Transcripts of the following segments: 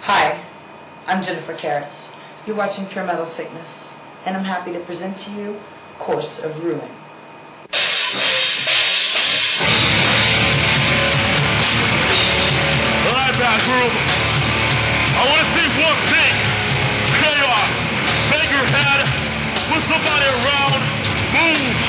Hi, I'm Jennifer Karras. You're watching Pure Metal Sickness, and I'm happy to present to you Course of Ruin. Alright, back group. I want to see one thing. Chaos. Bang your head. Put somebody around. Move.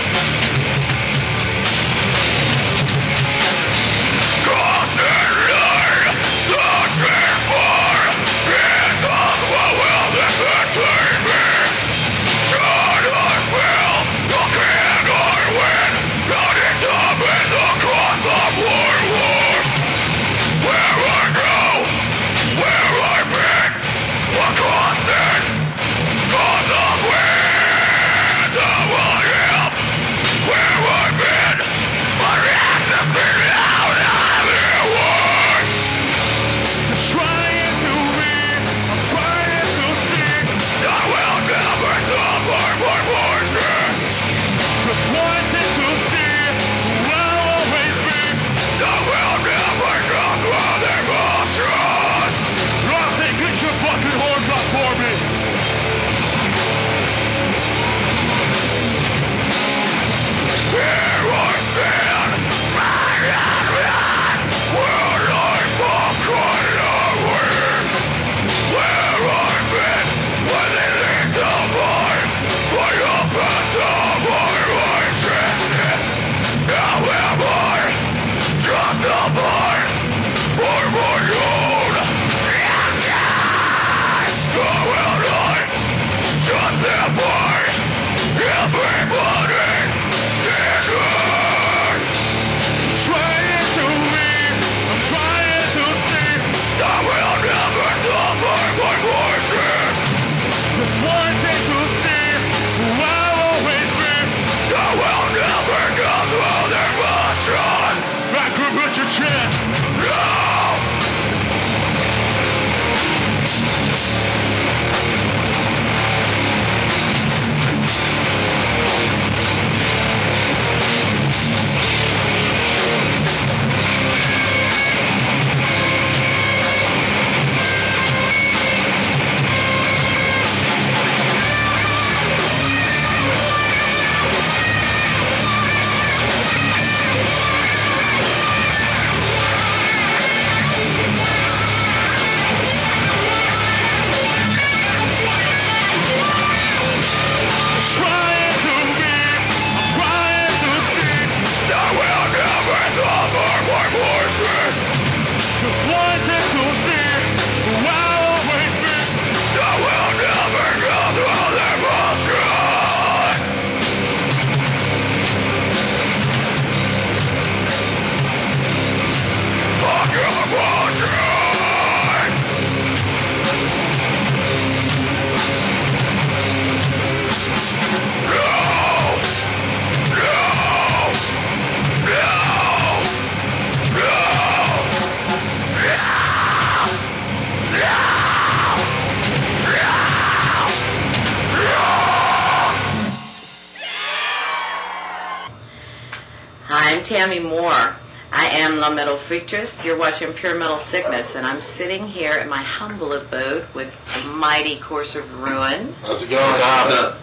I'm Tammy Moore. I am La Metal Freaktress. You're watching Pure Metal Sickness, and I'm sitting here in my humble abode with the mighty Course of Ruin. How's it going? What's up?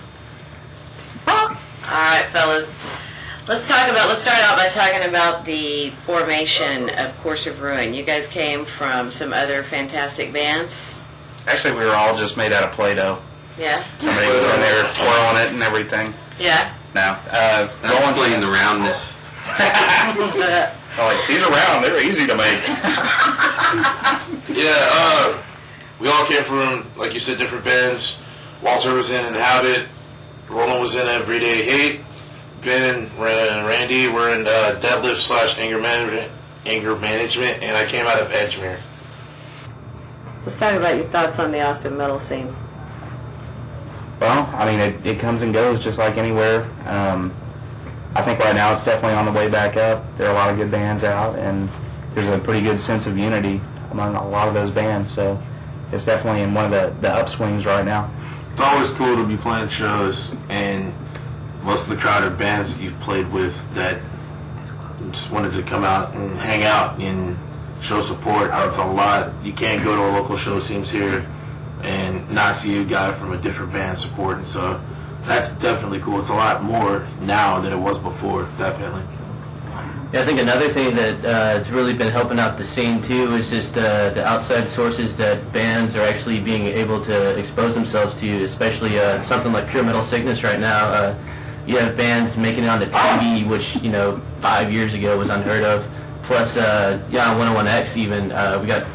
All right, fellas. Let's start out by talking about the formation of Course of Ruin. You guys came from some other fantastic bands. Actually, we were all just made out of Play-Doh. Yeah? Somebody was in there twirling it and everything. Yeah? No. I'm playing the roundness. Like, these are round, they're easy to make. Yeah, we all came from, like you said, different bands. Walter was in Inhabit. Roland was in Everyday Hate. Ben and Randy were in Deadlift / Anger Management, and I came out of Edgemere. Let's talk about your thoughts on the Austin metal scene. Well, I mean, it comes and goes just like anywhere. I think right now it's definitely on the way back up. There are a lot of good bands out, and there's a pretty good sense of unity among a lot of those bands. So it's definitely in one of the upswings right now. It's always cool to be playing shows, and most of the crowd are bands that you've played with that just wanted to come out and hang out and show support. It's a lot. You can't go to a local show, seems here, and not see a guy from a different band supporting. So that's definitely cool. It's a lot more now than it was before, definitely. Yeah, I think another thing that has really been helping out the scene too is just the outside sources that bands are actually being able to expose themselves to, especially something like Pure Metal Sickness right now. You have bands making it onto TV, which 5 years ago was unheard of. Plus, on 101X even, we got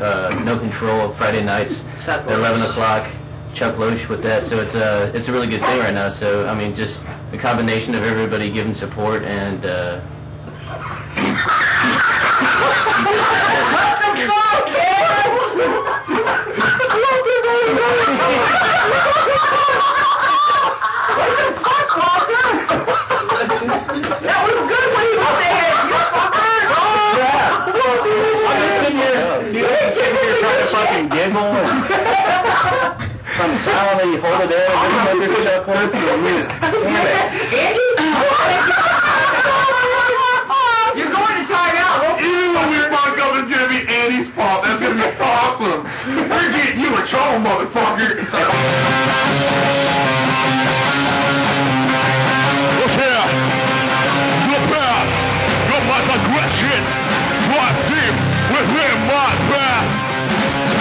No Control Friday nights at 11 o'clock. Chuck Loesch with that, so it's a really good thing right now. So I mean, just a combination of everybody giving support and. I'm silently hold it there and then Chuck Loesch for a minute. You're going to timeout. Even when we fuck up, it's gonna be Andy's fault. That's gonna be awesome. We're getting you in trouble, motherfucker. Yeah, your path, your life aggression, drive deep within my path.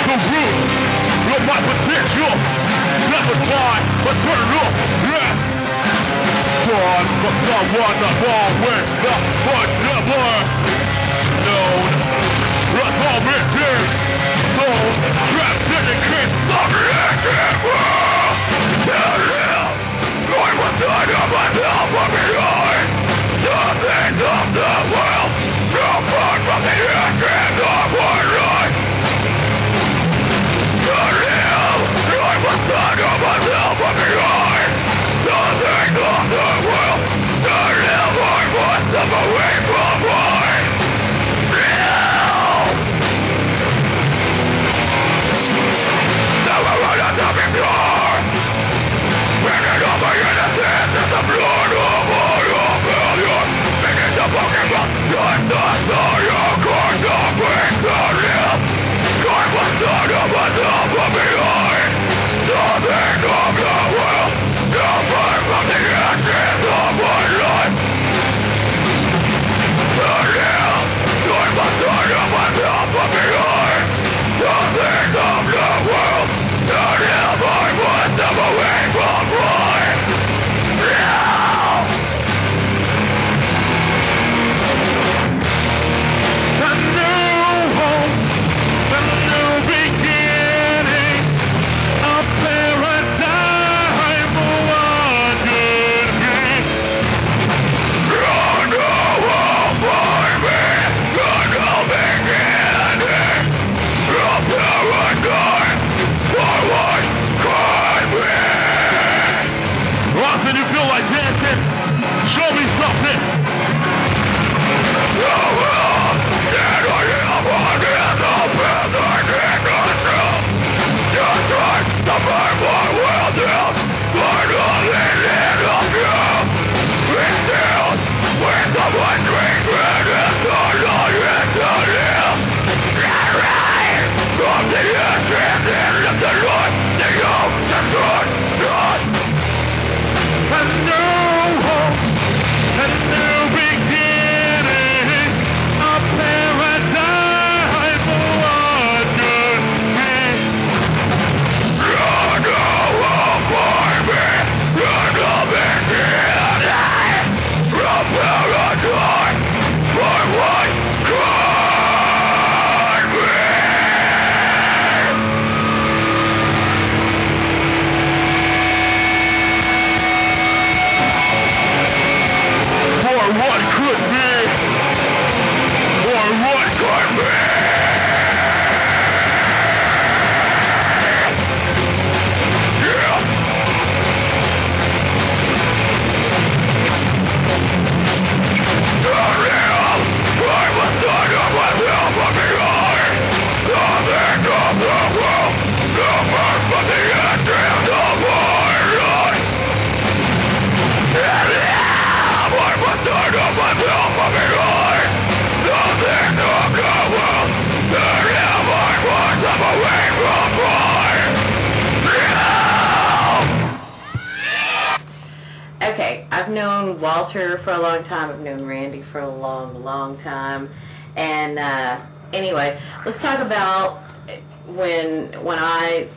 The root, your my potential, never die, eternal, yeah. Born from someone that always not but never known. That's all missing, soul, trapped in the case of the ancient world. I was tired of myself from behind the things of the world. No fun from the actions of one life. I was tired of myself from behind the things of the world. To live I was away from mine. Yeah. known Walter for a long time. I've known Randy for a long, long time. And anyway, let's talk about when I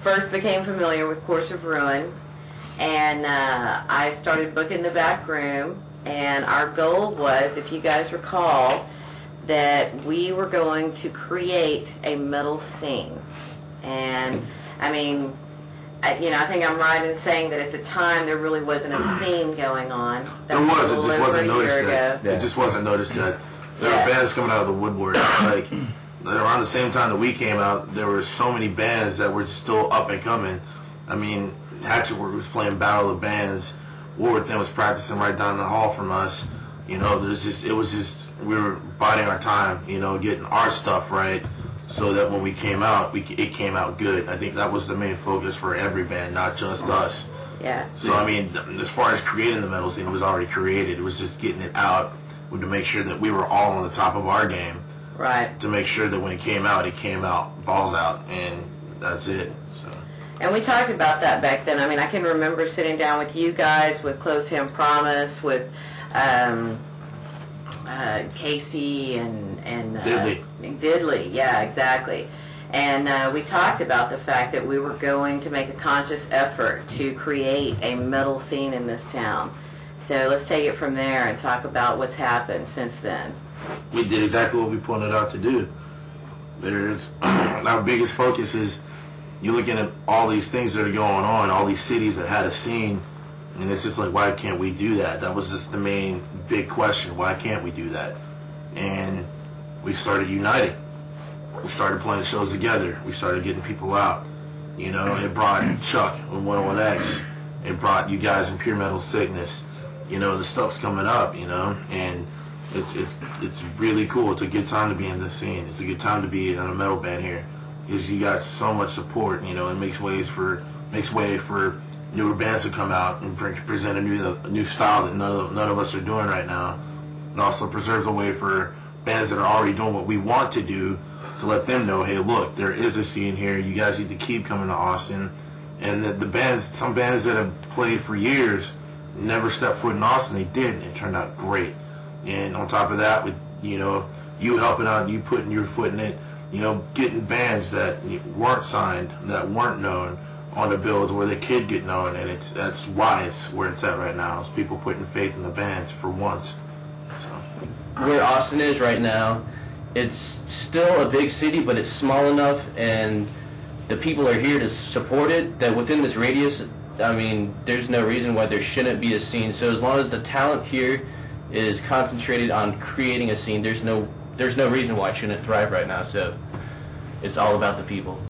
first became familiar with Course of Ruin, and I started booking the back room. And our goal was, if you guys recall, that we were going to create a metal scene. And I mean, I think I'm right in saying that at the time there really wasn't a scene going on. There was, it just wasn't noticed yet. It just wasn't noticed yet. There were bands coming out of the woodwork. Like, around the same time that we came out, there were so many bands that were still up and coming. I mean, Hatchetwork was playing Battle of the Bands. Warwick was practicing right down the hall from us. You know, we were biding our time, you know, getting our stuff right, so that when we came out, it came out good. I think that was the main focus for every band, not just us. Yeah. So, I mean, as far as creating the metal scene, it was already created. It was just getting it out to make sure that we were all on the top of our game. Right. To make sure that when it came out, balls out, and that's it. So. And we talked about that back then. I mean, I can remember sitting down with you guys, with Close Hand Promise, with Casey and Diddley, yeah, exactly. And we talked about the fact that we were going to make a conscious effort to create a metal scene in this town. So let's take it from there and talk about what's happened since then. We did exactly what we pointed out to do. Our biggest focus is, you're looking at all these things that are going on, all these cities that had a scene, and it's just like, why can't we do that? That was just the main big question. Why can't we do that? And we started uniting. We started playing shows together. We started getting people out. You know, it brought Chuck with 101X. It brought you guys in Pure Metal Sickness. You know, the stuff's coming up, you know, and it's really cool. It's a good time to be in the scene. It's a good time to be in a metal band here, because you got so much support, you know. It makes way for newer bands to come out and present a new style that none of us are doing right now. It also preserves a way for bands that are already doing what we want to do to let them know, hey, look, there is a scene here. You guys need to keep coming to Austin. And some bands that have played for years never stepped foot in Austin. They did, and it turned out great. And on top of that, with, you know, you helping out, you putting your foot in it, you know, getting bands that weren't signed, that weren't known on the bills where they could get known, and that's why it's where it's at right now. It's people putting faith in the bands for once. So. Where Austin is right now, it's still a big city, but it's small enough, and the people are here to support it, that within this radius, I mean, there's no reason why there shouldn't be a scene. So as long as the talent here is concentrated on creating a scene, there's no reason why it shouldn't thrive right now. So it's all about the people.